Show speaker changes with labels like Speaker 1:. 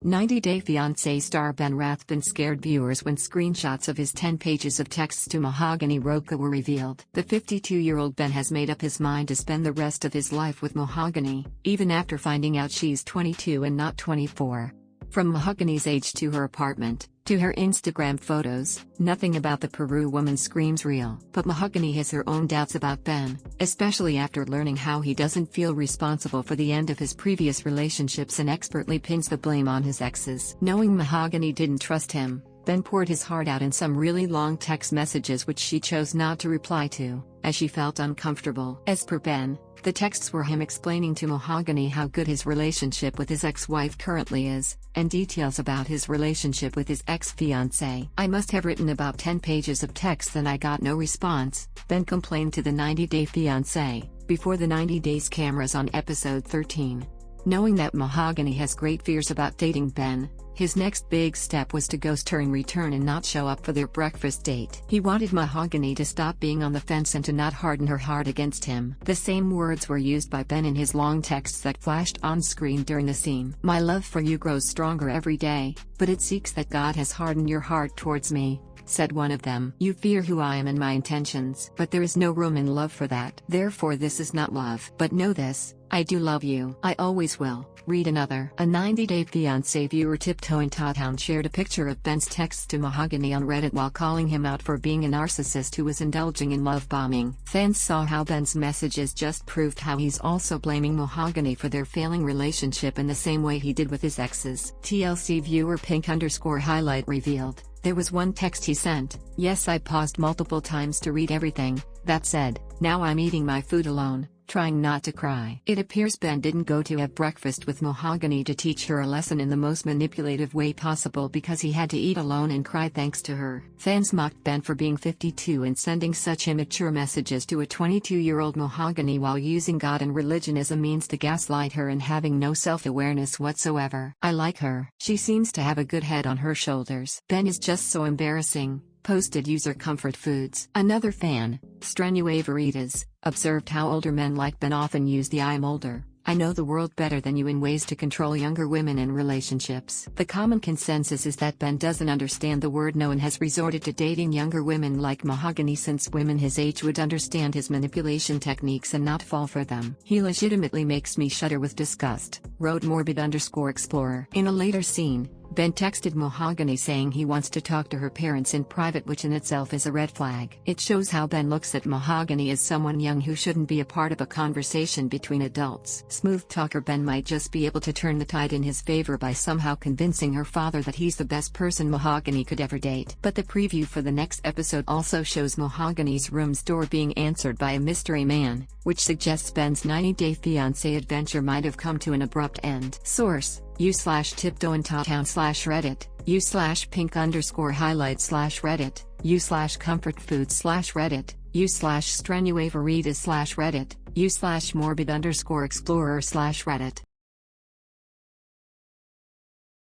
Speaker 1: 90-Day Fiancé star Ben Rathbun scared viewers when screenshots of his 10 pages of texts to Mahogany Roca were revealed. The 52-year-old Ben has made up his mind to spend the rest of his life with Mahogany, even after finding out she's 22 and not 24. From Mahogany's age to her apartment, to her Instagram photos, nothing about the Peru woman screams real. But Mahogany has her own doubts about Ben, especially after learning how he doesn't feel responsible for the end of his previous relationships and expertly pins the blame on his exes. Knowing Mahogany didn't trust him, Ben poured his heart out in some really long text messages which she chose not to reply to, as she felt uncomfortable. As per Ben, the texts were him explaining to Mahogany how good his relationship with his ex-wife currently is, and details about his relationship with his ex-fiancé. "I must have written about 10 pages of text and I got no response," Ben complained to the 90-Day Fiancé, before the 90 Days cameras on episode 13. Knowing that Mahogany has great fears about dating Ben, his next big step was to ghost her in return and not show up for their breakfast date. He wanted Mahogany to stop being on the fence and to not harden her heart against him. The same words were used by Ben in his long texts that flashed on screen during the scene. "My love for you grows stronger every day, but it seeks that God has hardened your heart towards me," said one of them. "You fear who I am and my intentions, but there is no room in love for that. Therefore this is not love. But know this, I do love you. I always will." Read another. A 90-Day Fiancé viewer Tiptoe in Town shared a picture of Ben's texts to Mahogany on Reddit while calling him out for being a narcissist who was indulging in love bombing. Fans saw how Ben's messages just proved how he's also blaming Mahogany for their failing relationship in the same way he did with his exes. TLC viewer Pink_highlight revealed, there was one text he sent, "Yes, I paused multiple times to read everything. That said, now I'm eating my food alone, trying not to cry." It appears Ben didn't go to have breakfast with Mahogany to teach her a lesson in the most manipulative way possible because he had to eat alone and cry thanks to her. Fans mocked Ben for being 52 and sending such immature messages to a 22-year-old Mahogany while using God and religion as a means to gaslight her and having no self-awareness whatsoever. "I like her. She seems to have a good head on her shoulders. Ben is just so embarrassing," posted user Comfort Foods. Another fan, Strenuaveritas, observed how older men like Ben often use the "I'm older, I know the world better than you" in ways to control younger women in relationships. The common consensus is that Ben doesn't understand the word no and has resorted to dating younger women like Mahogany since women his age would understand his manipulation techniques and not fall for them. "He legitimately makes me shudder with disgust," wrote Morbid_Explorer. In a later scene, Ben texted Mahogany saying he wants to talk to her parents in private, which in itself is a red flag. It shows how Ben looks at Mahogany as someone young who shouldn't be a part of a conversation between adults. Smooth talker Ben might just be able to turn the tide in his favor by somehow convincing her father that he's the best person Mahogany could ever date. But the preview for the next episode also shows Mahogany's room's door being answered by a mystery man, which suggests Ben's 90-Day Fiancé adventure might have come to an abrupt end. Source: u/tiptoe in town/Reddit, u/pink_highlight/Reddit, u/comfortfood/Reddit, u/strenuaveritas/Reddit, u/morbid_explorer/Reddit.